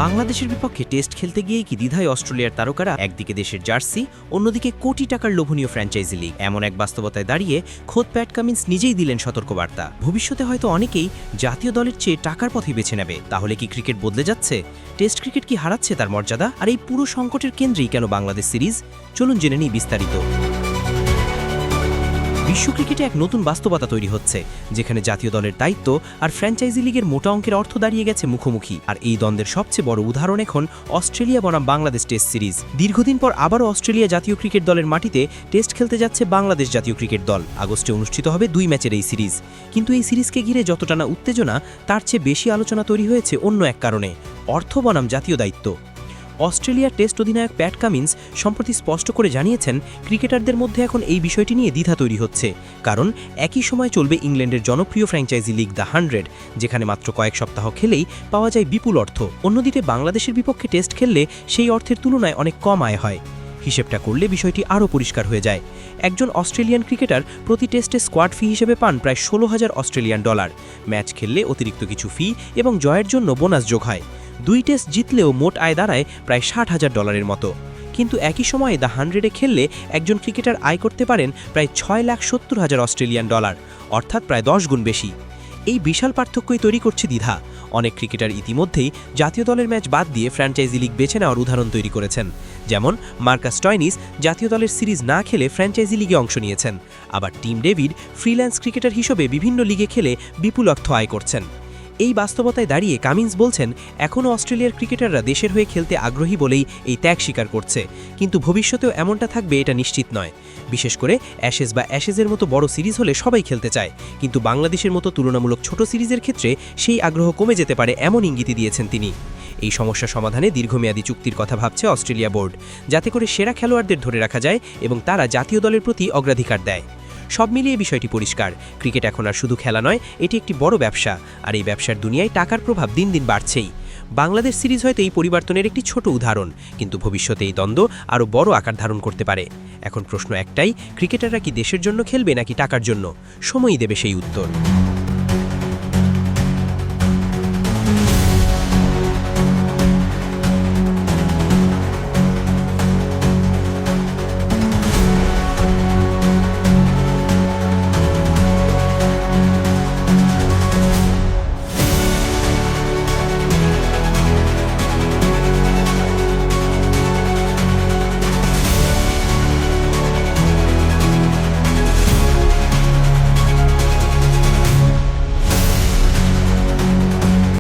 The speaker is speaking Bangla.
বাংলাদেশের বিপক্ষে টেস্ট খেলতে গিয়েই কি দ্বিধায় অস্ট্রেলিয়ার তারকারা? একদিকে দেশের জার্সি, অন্যদিকে কোটি টাকার লোভনীয় ফ্র্যাঞ্চাইজি লিগ। এমন এক বাস্তবতায় দাঁড়িয়ে খোদ প্যাট কামিন্স নিজেই দিলেন সতর্কবার্তা। ভবিষ্যতে হয়তো অনেকেই জাতীয় দলের চেয়ে টাকার পথে বেছে নেবে। তাহলে কি ক্রিকেট বদলে যাচ্ছে? টেস্ট ক্রিকেট কি হারাচ্ছে তার মর্যাদা? আর এই পুরো সংকটের কেন্দ্রেই কেন বাংলাদেশ সিরিজ? চলুন জেনে নিই বিস্তারিত। বিশ্ব ক্রিকেটে এক নতুন বাস্তবতা তৈরি হচ্ছে, যেখানে জাতীয় দলের দায়িত্ব আর ফ্র্যাঞ্চাইজি লিগের মোটা অঙ্কের অর্থ দাঁড়িয়ে গেছে মুখোমুখি। আর এই দ্বন্দ্বের সবচেয়ে বড় উদাহরণ এখন অস্ট্রেলিয়া বনাম বাংলাদেশ টেস্ট সিরিজ। দীর্ঘদিন পর আবারও অস্ট্রেলিয়া জাতীয় ক্রিকেট দলের মাটিতে টেস্ট খেলতে যাচ্ছে বাংলাদেশ জাতীয় ক্রিকেট দল। আগস্টে অনুষ্ঠিত হবে 2 ম্যাচের এই সিরিজ। কিন্তু এই সিরিজকে ঘিরে যতটা না উত্তেজনা, তার চেয়ে বেশি আলোচনা তৈরি হয়েছে অন্য এক কারণে: অর্থ বনাম জাতীয় দায়িত্ব। অস্ট্রেলিয়ার টেস্ট অধিনায়ক প্যাট কামিন্স সম্প্রতি স্পষ্ট করে জানিয়েছেন, ক্রিকেটারদের মধ্যে এখন এই বিষয়টি নিয়ে দ্বিধা তৈরি হচ্ছে। কারণ একই সময় চলবে ইংল্যান্ডের জনপ্রিয় ফ্র্যাঞ্চাইজি লিগ দ্য 100, যেখানে মাত্র কয়েক সপ্তাহ খেলেই পাওয়া যায় বিপুল অর্থ। অন্যদিকে বাংলাদেশের বিপক্ষে টেস্ট খেললে সেই অর্থের তুলনায় অনেক কম আয় হয়। হিসেবটা করলে বিষয়টি আরও পরিষ্কার হয়ে যায়। একজন অস্ট্রেলিয়ান ক্রিকেটার প্রতি টেস্টে স্কোয়াড ফি হিসেবে পান প্রায় 16,000 অস্ট্রেলিয়ান ডলার। ম্যাচ খেললে অতিরিক্ত কিছু ফি এবং জয়ের জন্য বোনাস যোগ হয়। 2 টেস্ট জিতলেও মোট আয় দাঁড়ায় প্রায় 60,000 ডলারের মতো। কিন্তু একই সময়ে দ্য 100-এ খেললে একজন ক্রিকেটার আয় করতে পারেন প্রায় 6,70,000 অস্ট্রেলিয়ান ডলার, অর্থাৎ প্রায় 10 গুণ বেশি। এই বিশাল পার্থক্যই তৈরি করছে দ্বিধা। অনেক ক্রিকেটার ইতিমধ্যেই জাতীয় দলের ম্যাচ বাদ দিয়ে ফ্র্যাঞ্চাইজি লিগ বেছে নেওয়ার উদাহরণ তৈরি করেছেন। যেমন মার্কাস স্টয়নিস জাতীয় দলের সিরিজ না খেলে ফ্র্যাঞ্চাইজি লিগে অংশ নিয়েছেন। আবার টিম ডেভিড ফ্রিল্যান্স ক্রিকেটার হিসেবে বিভিন্ন লিগে খেলে বিপুল অর্থ আয় করছেন। এই বাস্তবতায় দাঁড়িয়ে কামিন্স বলছেন, এখনও অস্ট্রেলিয়ার ক্রিকেটাররা দেশের হয়ে খেলতে আগ্রহী বলেই এই ত্যাগ স্বীকার করছে। কিন্তু ভবিষ্যতেও এমনটা থাকবে এটা নিশ্চিত নয়। বিশেষ করে অ্যাশেজের মতো বড় সিরিজ হলে সবাই খেলতে চায়, কিন্তু বাংলাদেশের মতো তুলনামূলক ছোট সিরিজের ক্ষেত্রে সেই আগ্রহ কমে যেতে পারে, এমন ইঙ্গিত দিয়েছেন তিনি। এই সমস্যা সমাধানে দীর্ঘমেয়াদী চুক্তির কথা ভাবছে অস্ট্রেলিয়া বোর্ড, যাতে করে সেরা খেলোয়াড়দের ধরে রাখা যায় এবং তারা জাতীয় দলের প্রতি অগ্রাধিকার দেয়। সব মিলিয়ে বিষয়টি পরিষ্কার, ক্রিকেট এখন আর শুধু খেলা নয়, এটি একটি বড় ব্যবসা। আর এই ব্যবসার দুনিয়ায় টাকার প্রভাব দিন দিন বাড়ছেই। বাংলাদেশ সিরিজ হয়তো এই পরিবর্তনের একটি ছোট উদাহরণ, কিন্তু ভবিষ্যতে এই দ্বন্দ্ব আরও বড় আকার ধারণ করতে পারে। এখন প্রশ্ন একটাই, ক্রিকেটাররা কি দেশের জন্য খেলবে নাকি টাকার জন্য? সময়ই দেবে সেই উত্তর।